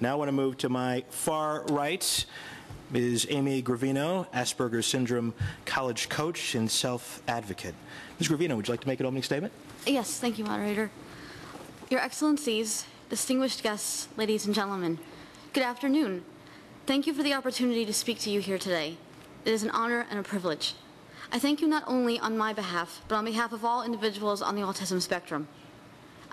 Now I want to move to my far right, Ms. Amy Gravino, Asperger's Syndrome College Coach and Self-Advocate. Ms. Gravino, would you like to make an opening statement? Yes, thank you, moderator. Your Excellencies, distinguished guests, ladies and gentlemen, good afternoon. Thank you for the opportunity to speak to you here today. It is an honor and a privilege. I thank you not only on my behalf, but on behalf of all individuals on the autism spectrum.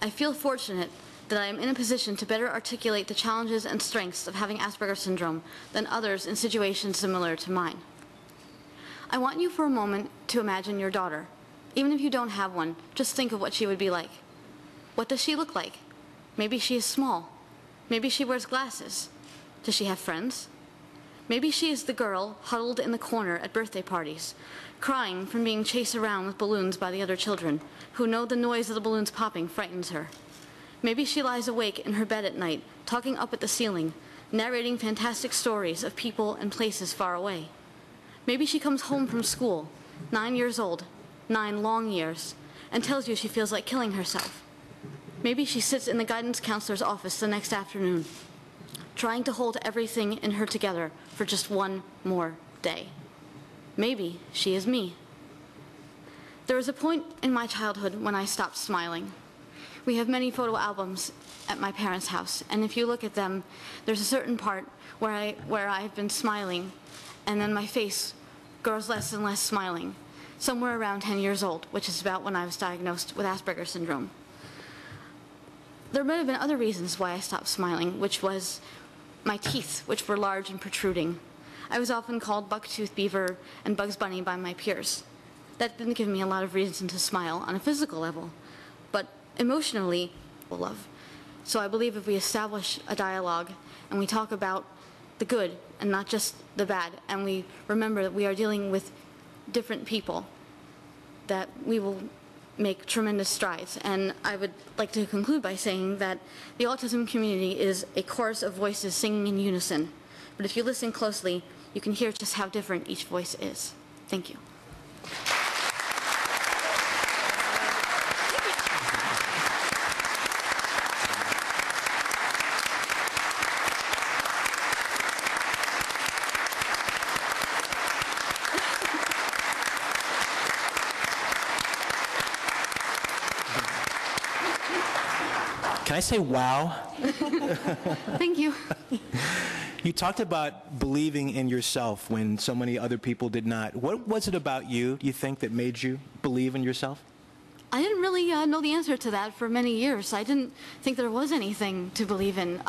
I feel fortunate that I am in a position to better articulate the challenges and strengths of having Asperger's syndrome than others in situations similar to mine. I want you for a moment to imagine your daughter. Even if you don't have one, just think of what she would be like. What does she look like? Maybe she is small. Maybe she wears glasses. Does she have friends? Maybe she is the girl huddled in the corner at birthday parties, crying from being chased around with balloons by the other children, who know the noise of the balloons popping frightens her. Maybe she lies awake in her bed at night, talking up at the ceiling, narrating fantastic stories of people and places far away. Maybe she comes home from school, 9 years old, 9 long years, and tells you she feels like killing herself. Maybe she sits in the guidance counselor's office the next afternoon, trying to hold everything in her together for just one more day. Maybe she is me. There was a point in my childhood when I stopped smiling. We have many photo albums at my parents' house, and if you look at them, there's a certain part where I've been smiling, and then my face grows less and less smiling, somewhere around 10 years old, which is about when I was diagnosed with Asperger's syndrome. There might have been other reasons why I stopped smiling, which was my teeth, which were large and protruding. I was often called Bucktooth Beaver and Bugs Bunny by my peers. That didn't give me a lot of reason to smile on a physical level, but emotionally, love. So I believe if we establish a dialogue and we talk about the good and not just the bad, and we remember that we are dealing with different people, that we will make tremendous strides. And I would like to conclude by saying that the autism community is a chorus of voices singing in unison. But if you listen closely, you can hear just how different each voice is. Thank you. Can I say wow? Thank you. You talked about believing in yourself when so many other people did not. What was it about you, do you think, that made you believe in yourself? I didn't really know the answer to that for many years. I didn't think there was anything to believe in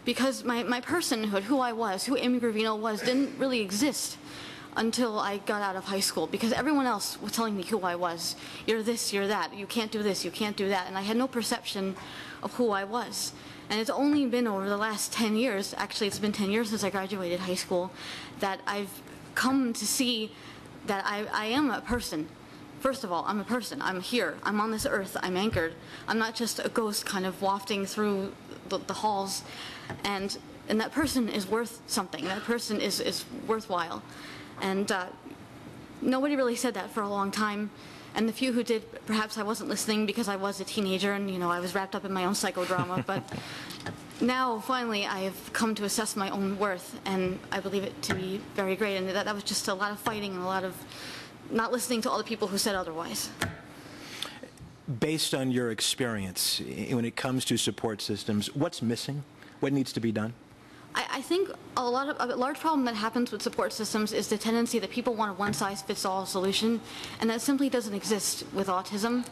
because my personhood, who I was, who Amy Gravino was, didn't really exist until I got out of high school, because everyone else was telling me who I was. You're this, you're that, you can't do this, you can't do that, and I had no perception of who I was. And it's only been over the last 10 years, actually it's been 10 years since I graduated high school, that I've come to see that I am a person. First of all, I'm a person. I'm here. I'm on this earth. I'm anchored. I'm not just a ghost kind of wafting through the halls. And that person is worth something. That person is worthwhile. And nobody really said that for a long time. And the few who did, perhaps I wasn't listening because I was a teenager and, you know, I was wrapped up in my own psychodrama. But now, finally, I have come to assess my own worth, and I believe it to be very great. And that was just a lot of fighting and a lot of not listening to all the people who said otherwise. Based on your experience, when it comes to support systems, what's missing? What needs to be done? I think a large problem that happens with support systems is the tendency that people want a one-size-fits-all solution, and that simply doesn't exist with autism.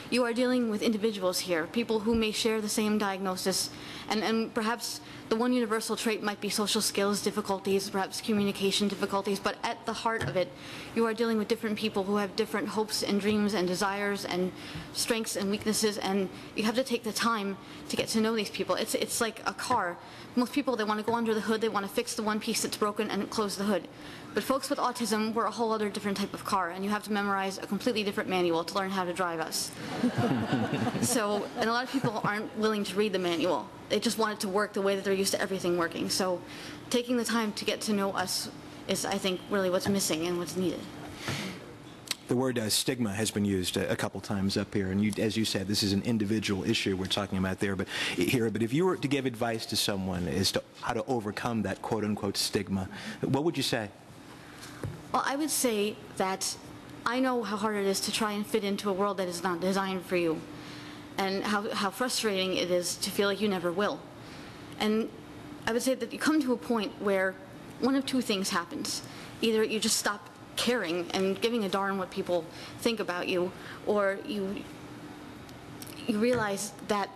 You are dealing with individuals here, people who may share the same diagnosis, and perhaps the one universal trait might be social skills difficulties, perhaps communication difficulties, but at the heart of it, you are dealing with different people who have different hopes and dreams and desires and strengths and weaknesses, and you have to take the time to get to know these people. It's like a car. Most people, they want to go under the hood, they want to fix the one piece that's broken and close the hood. But folks with autism, we're a whole other different type of car, and you have to memorize a completely different manual to learn how to drive us. So, and a lot of people aren't willing to read the manual. They just want it to work the way that they're used to everything working. So taking the time to get to know us is, I think, really what's missing and what's needed. The word stigma has been used a couple times up here, and as you said, this is an individual issue we're talking about there. But if you were to give advice to someone as to how to overcome that quote-unquote stigma, what would you say? Well, I would say that I know how hard it is to try and fit into a world that is not designed for you, and how frustrating it is to feel like you never will. And I would say that you come to a point where one of two things happens. Either you just stop caring and giving a darn what people think about you, or you realize that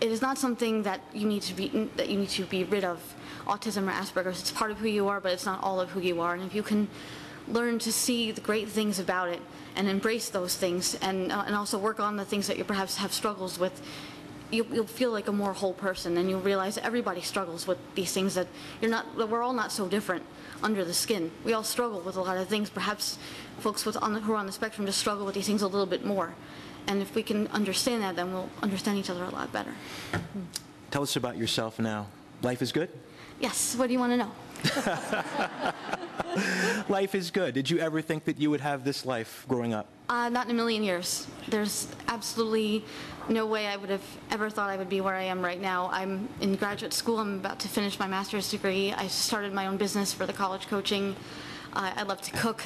it is not something that you need to be rid of. Autism or Asperger's, it's part of who you are, but it's not all of who you are. And if you can learn to see the great things about it and embrace those things, and also work on the things that you perhaps have struggles with, you'll feel like a more whole person, and you'll realize that everybody struggles with these things, that we're all not so different under the skin. We all struggle with a lot of things. Perhaps folks who are on the spectrum just struggle with these things a little bit more. And if we can understand that, then we'll understand each other a lot better. Tell us about yourself now. Life is good? Yes. What do you want to know? Life is good. Did you ever think that you would have this life growing up? Not in a million years. There's absolutely no way I would have ever thought I would be where I am right now. I'm in graduate school. I'm about to finish my master's degree. I started my own business for the college coaching. I love to cook.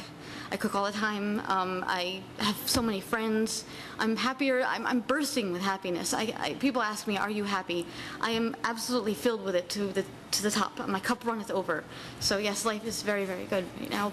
I cook all the time. I have so many friends. I'm happier. I'm bursting with happiness. People ask me, "Are you happy?" I am absolutely filled with it to the top. My cup runneth over. So yes, life is very, very good right now.